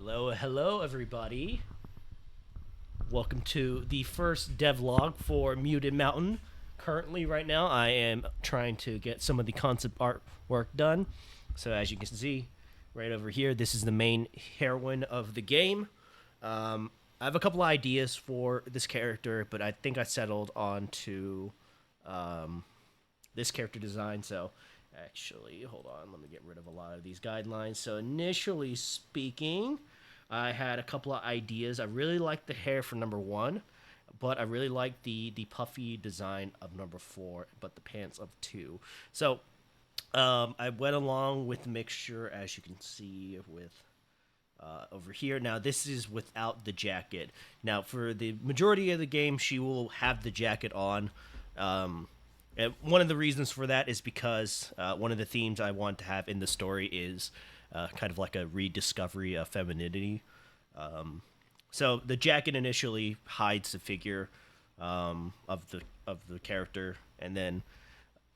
Hello, everybody. Welcome to the first devlog for Muted Mountain. Currently, right now, I am trying to get some of the concept artwork done. So, as you can see, right over here, this is the main heroine of the game. I have a couple ideas for this character, but I think I settled on to this character design. So, actually, hold on, let me get rid of a lot of these guidelines. So, initially speaking, I had a couple of ideas. I really like the hair for number one, but I really like the puffy design of number four, but the pants of two. So I went along with the mixture, as you can see with over here. Now this is without the jacket. Now for the majority of the game, she will have the jacket on. And one of the reasons for that is because one of the themes I want to have in the story is kind of like a rediscovery of femininity. So the jacket initially hides the figure of the character, and then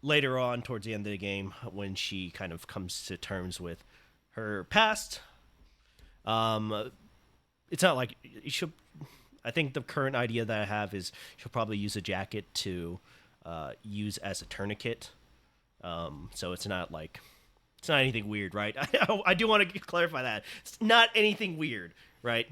later on, towards the end of the game, when she kind of comes to terms with her past, it's not like she'll. I think the current idea that I have is she'll probably use a jacket to use as a tourniquet. So it's not like it's not anything weird, right? I do want to clarify that it's not anything weird, right?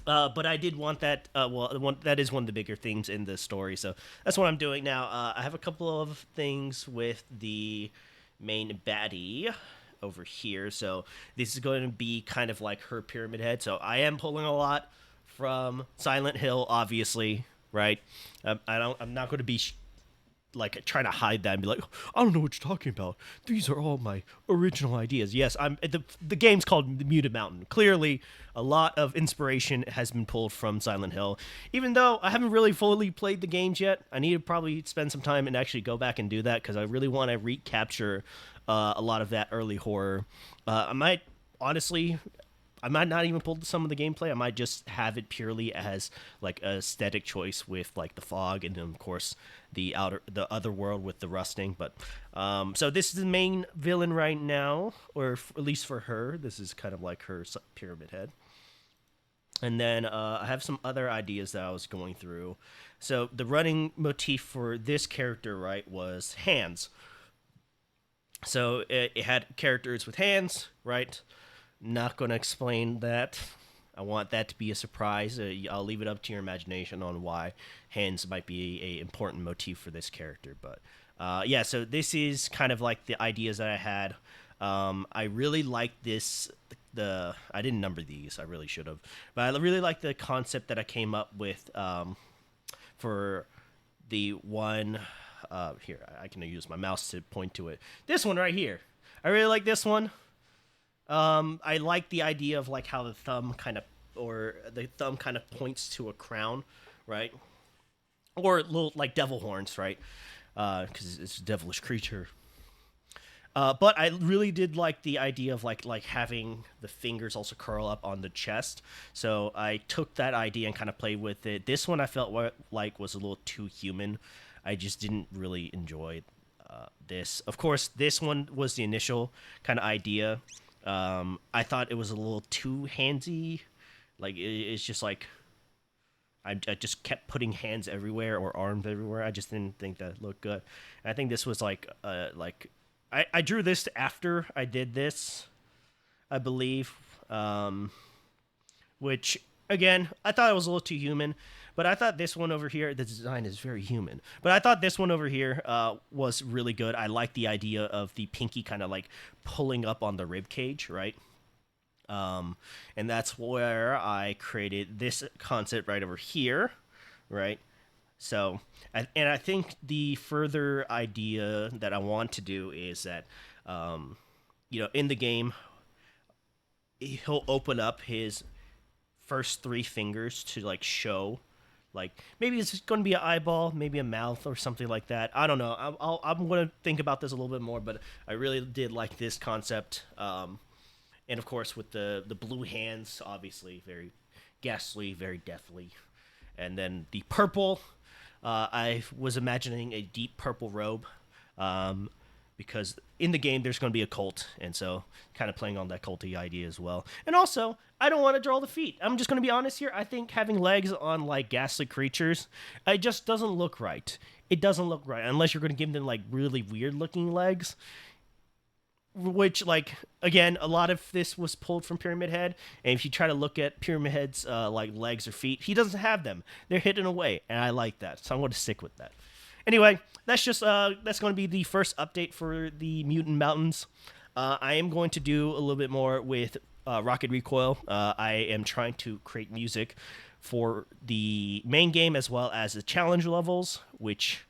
But I did want that. That is one of the bigger themes in the story, so that's what I'm doing now. I have a couple of things with the main baddie over here. So this is going to be kind of like her pyramid head. So I am pulling a lot from Silent Hill, obviously, right? I'm not going to be like trying to hide that and be like, I don't know what you're talking about. These are all my original ideas. Yes, the game's called The Muted Mountain. Clearly, a lot of inspiration has been pulled from Silent Hill. Even though I haven't really fully played the games yet, I need to probably spend some time and actually go back and do that because I really want to recapture a lot of that early horror. I might honestly. I might not even pull some of the gameplay. I might just have it purely as like a aesthetic choice with like the fog and then of course the other world with the rusting. But so this is the main villain right now, or at least for her, this is kind of like her pyramid head. And then I have some other ideas that I was going through. So the running motif for this character, right, was hands. So it had characters with hands, right? Not going to explain that. I want that to be a surprise. I'll leave it up to your imagination on why hands might be a important motif for this character. But yeah, so this is kind of like the ideas that I had. I really like this. I didn't number these. I really should have. But I really like the concept that I came up with for the one. Here, I can use my mouse to point to it. This one right here. I really like this one. I like the idea of like how the thumb kind of points to a crown, right? Or little like devil horns, right? Because it's a devilish creature. But I really did like the idea of like having the fingers also curl up on the chest. So I took that idea and kind of played with it. This one I felt like was a little too human. I just didn't really enjoy this. Of course, this one was the initial kind of idea. I thought it was a little too handsy. Like it's just like I just kept putting hands everywhere or arms everywhere. I just didn't think that looked good. And I think this was like I drew this after I did this, I believe. Which again I thought it was a little too human. But I thought this one over here, the design is very human. But I thought this one over here was really good. I like the idea of the pinky kind of like pulling up on the rib cage, right? And that's where I created this concept right over here, right? So, and I think the further idea that I want to do is that, in the game, he'll open up his first three fingers to like show like maybe it's going to be an eyeball, maybe a mouth or something like that. I don't know. I'm going to think about this a little bit more, but I really did like this concept. And of course with the blue hands, obviously very ghastly, very deathly. And then the purple, I was imagining a deep purple robe. because in the game there's going to be a cult, and so kind of playing on that culty idea as well. And also, I don't want to draw the feet. I'm just going to be honest here. I think having legs on like ghastly creatures, it just doesn't look right. It doesn't look right unless you're going to give them like really weird looking legs. Which, like, again, a lot of this was pulled from Pyramid Head, and if you try to look at Pyramid Head's like legs or feet, he doesn't have them. They're hidden away, and I like that, so I'm going to stick with that. Anyway, that's going to be the first update for the Mutant Mountains. I am going to do a little bit more with Rocket Recoil. I am trying to create music for the main game as well as the challenge levels, which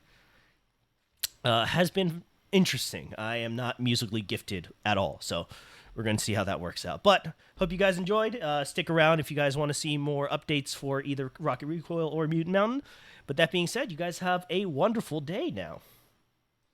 has been interesting. I am not musically gifted at all, so we're going to see how that works out. But hope you guys enjoyed. Stick around if you guys want to see more updates for either Rocket Recoil or Mutant Mountain. But that being said, you guys have a wonderful day now.